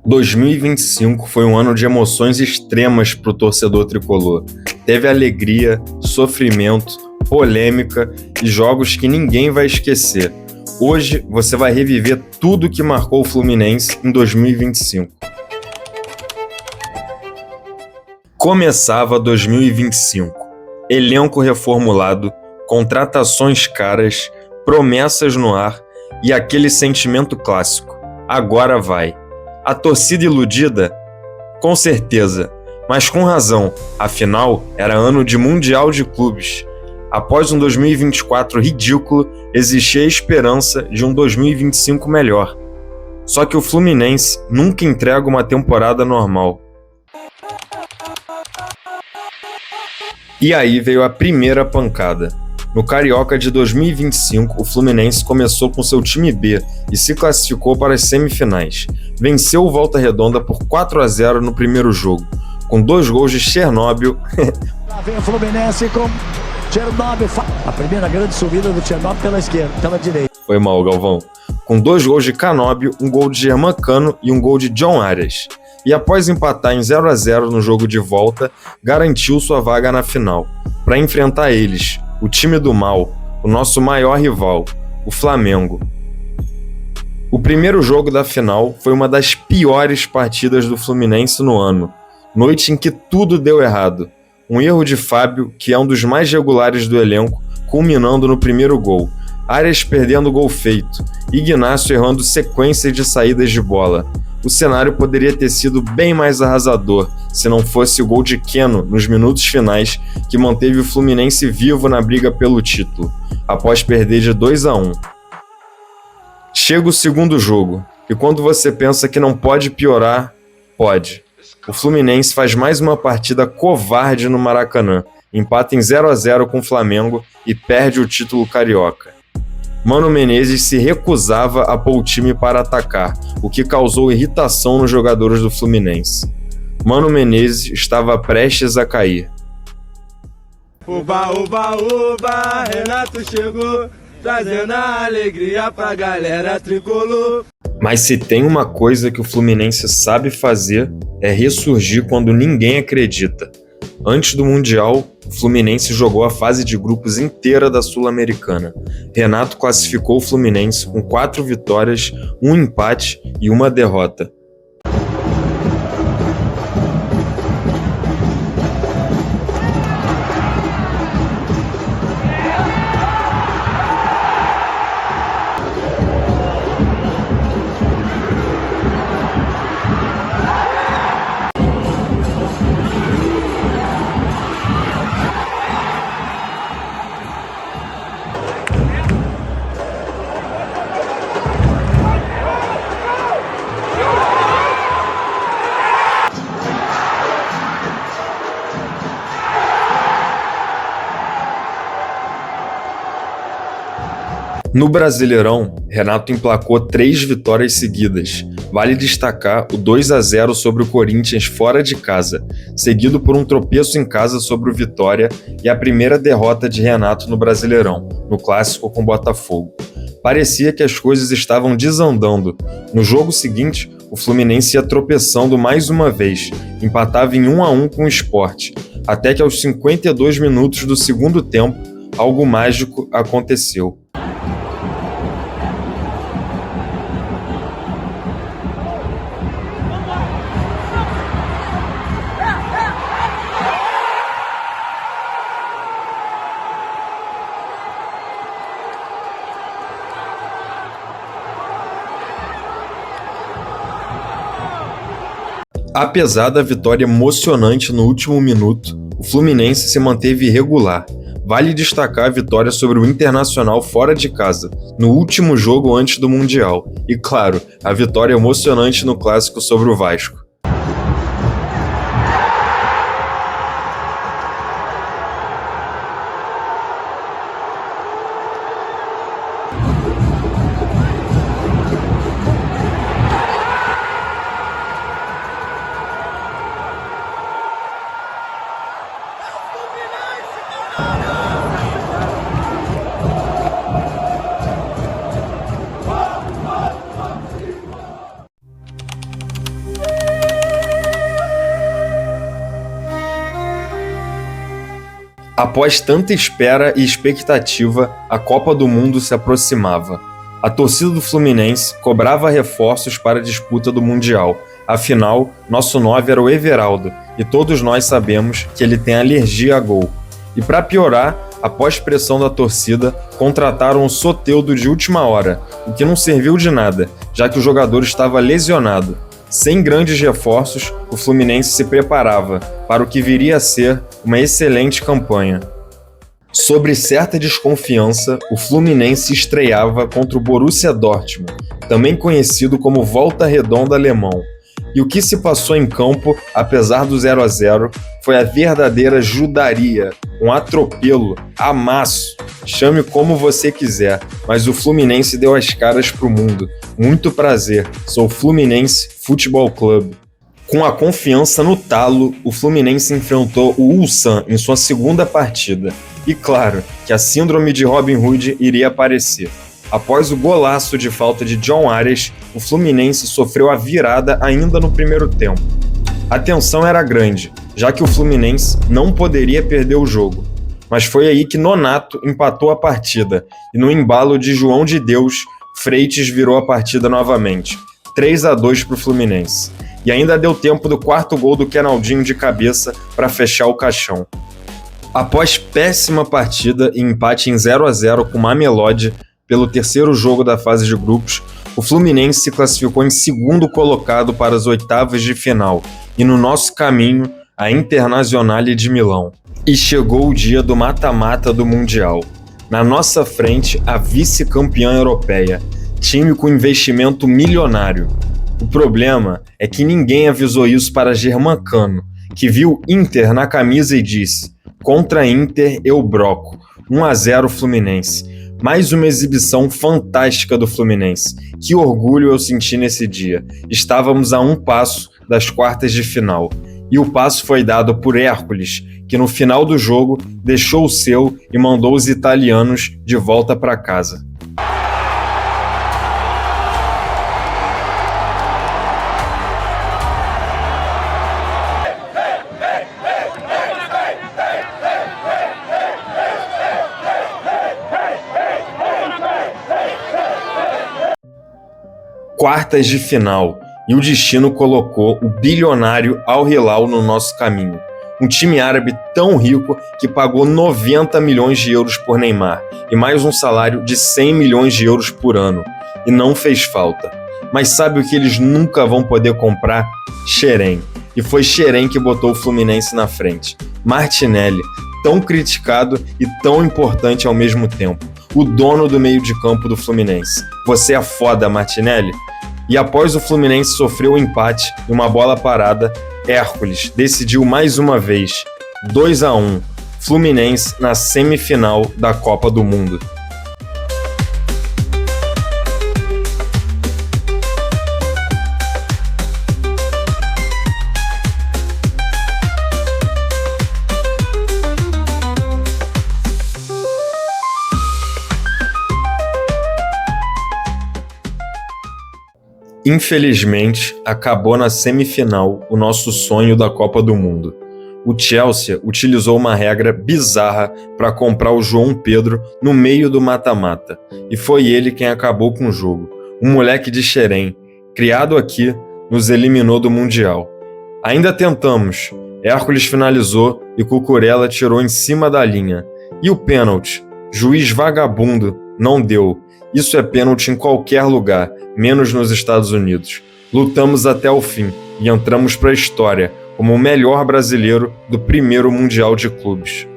2025 foi um ano de emoções extremas para o torcedor tricolor. Teve alegria, sofrimento, polêmica e jogos que ninguém vai esquecer. Hoje você vai reviver tudo que marcou o Fluminense em 2025. Começava 2025. Elenco reformulado, contratações caras, promessas no ar e aquele sentimento clássico. Agora vai. A torcida iludida? Com certeza, mas com razão, afinal, era ano de Mundial de Clubes. Após um 2024 ridículo, existia a esperança de um 2025 melhor. Só que o Fluminense nunca entrega uma temporada normal. E aí veio a primeira pancada. No Carioca de 2025, o Fluminense começou com seu time B e se classificou para as semifinais. Venceu o Volta Redonda por 4-0 no primeiro jogo, com 2 gols de Chernobyl. Lá vem o Fluminense com Chernobyl. A primeira grande subida do Chernobyl pela esquerda, pela direita. Foi mal, Galvão. Com 2 gols de Canóbio, um gol de Germancano e um gol de John Arias. E após empatar em 0-0 no jogo de volta, garantiu sua vaga na final, para enfrentar eles, o time do mal, o nosso maior rival, o Flamengo. O primeiro jogo da final foi uma das piores partidas do Fluminense no ano, noite em que tudo deu errado. Um erro de Fábio, que é um dos mais regulares do elenco, culminando no primeiro gol. Arias perdendo o gol feito, Ignacio errando sequência de saídas de bola. O cenário poderia ter sido bem mais arrasador se não fosse o gol de Keno nos minutos finais que manteve o Fluminense vivo na briga pelo título, após perder de 2-1. Chega o segundo jogo, e quando você pensa que não pode piorar, pode. O Fluminense faz mais uma partida covarde no Maracanã, empata em 0-0 com o Flamengo e perde o título carioca. Mano Menezes se recusava a pôr o time para atacar, o que causou irritação nos jogadores do Fluminense. Mano Menezes estava prestes a cair. Uba, uba, uba, Renato chegou, trazendo a alegria pra galera tricolor. Mas se tem uma coisa que o Fluminense sabe fazer, é ressurgir quando ninguém acredita. Antes do Mundial, o Fluminense jogou a fase de grupos inteira da Sul-Americana. Renato classificou o Fluminense com 4 vitórias, 1 empate e 1 derrota. No Brasileirão, Renato emplacou 3 vitórias seguidas. Vale destacar o 2-0 sobre o Corinthians fora de casa, seguido por um tropeço em casa sobre o Vitória e a primeira derrota de Renato no Brasileirão, no clássico com o Botafogo. Parecia que as coisas estavam desandando. No jogo seguinte, o Fluminense ia tropeçando mais uma vez, empatava em 1-1 com o Sport, até que aos 52 minutos do segundo tempo, algo mágico aconteceu. Apesar da vitória emocionante no último minuto, o Fluminense se manteve irregular. Vale destacar a vitória sobre o Internacional fora de casa, no último jogo antes do Mundial. E claro, a vitória emocionante no clássico sobre o Vasco. Após tanta espera e expectativa, a Copa do Mundo se aproximava. A torcida do Fluminense cobrava reforços para a disputa do Mundial. Afinal, nosso 9 era o Everaldo, e todos nós sabemos que ele tem alergia a gol. E para piorar, após pressão da torcida, contrataram um Soteldo de última hora, o que não serviu de nada, já que o jogador estava lesionado. Sem grandes reforços, o Fluminense se preparava para o que viria a ser uma excelente campanha. Sobre certa desconfiança, o Fluminense estreava contra o Borussia Dortmund, também conhecido como Volta Redonda alemão. E o que se passou em campo, apesar do 0-0, foi a verdadeira judaria, um atropelo, amasso, chame como você quiser, mas o Fluminense deu as caras pro mundo. Muito prazer, sou o Fluminense Futebol Clube. Com a confiança no talo, o Fluminense enfrentou o Ulsan em sua segunda partida. E claro que a síndrome de Robin Hood iria aparecer. Após o golaço de falta de John Arias, o Fluminense sofreu a virada ainda no primeiro tempo. A tensão era grande, já que o Fluminense não poderia perder o jogo. Mas foi aí que Nonato empatou a partida, e no embalo de João de Deus, Freitas virou a partida novamente. 3-2 para o Fluminense. E ainda deu tempo do quarto gol do Kenaldinho de cabeça para fechar o caixão. Após péssima partida e empate em 0-0 com o Mamelodi, pelo terceiro jogo da fase de grupos, o Fluminense se classificou em segundo colocado para as oitavas de final, e no nosso caminho, a Internazionale de Milão. E chegou o dia do mata-mata do Mundial. Na nossa frente, a vice-campeã europeia, time com investimento milionário. O problema é que ninguém avisou isso para Germancano, que viu Inter na camisa e disse: contra Inter eu broco, 1-0 Fluminense. Mais uma exibição fantástica do Fluminense. Que orgulho eu senti nesse dia. Estávamos a um passo das quartas de final. E o passo foi dado por Hércules, que no final do jogo deixou o seu e mandou os italianos de volta para casa. Quartas de final, e o destino colocou o bilionário Al Hilal no nosso caminho. Um time árabe tão rico que pagou 90 milhões de euros por Neymar e mais um salário de 100 milhões de euros por ano. E não fez falta. Mas sabe o que eles nunca vão poder comprar? Xerém. E foi Xerém que botou o Fluminense na frente. Martinelli, tão criticado e tão importante ao mesmo tempo. O dono do meio de campo do Fluminense. Você é foda, Martinelli? E após o Fluminense sofrer o empate e uma bola parada, Hércules decidiu mais uma vez, 2-1, Fluminense na semifinal da Copa do Mundo. Infelizmente, acabou na semifinal o nosso sonho da Copa do Mundo. O Chelsea utilizou uma regra bizarra para comprar o João Pedro no meio do mata-mata, e foi ele quem acabou com o jogo. Um moleque de Xerém, criado aqui, nos eliminou do Mundial. Ainda tentamos, Hércules finalizou e Cucurella tirou em cima da linha. E o pênalti? Juiz vagabundo, não deu. Isso é pênalti em qualquer lugar, menos nos Estados Unidos. Lutamos até o fim e entramos para a história como o melhor brasileiro do primeiro Mundial de Clubes.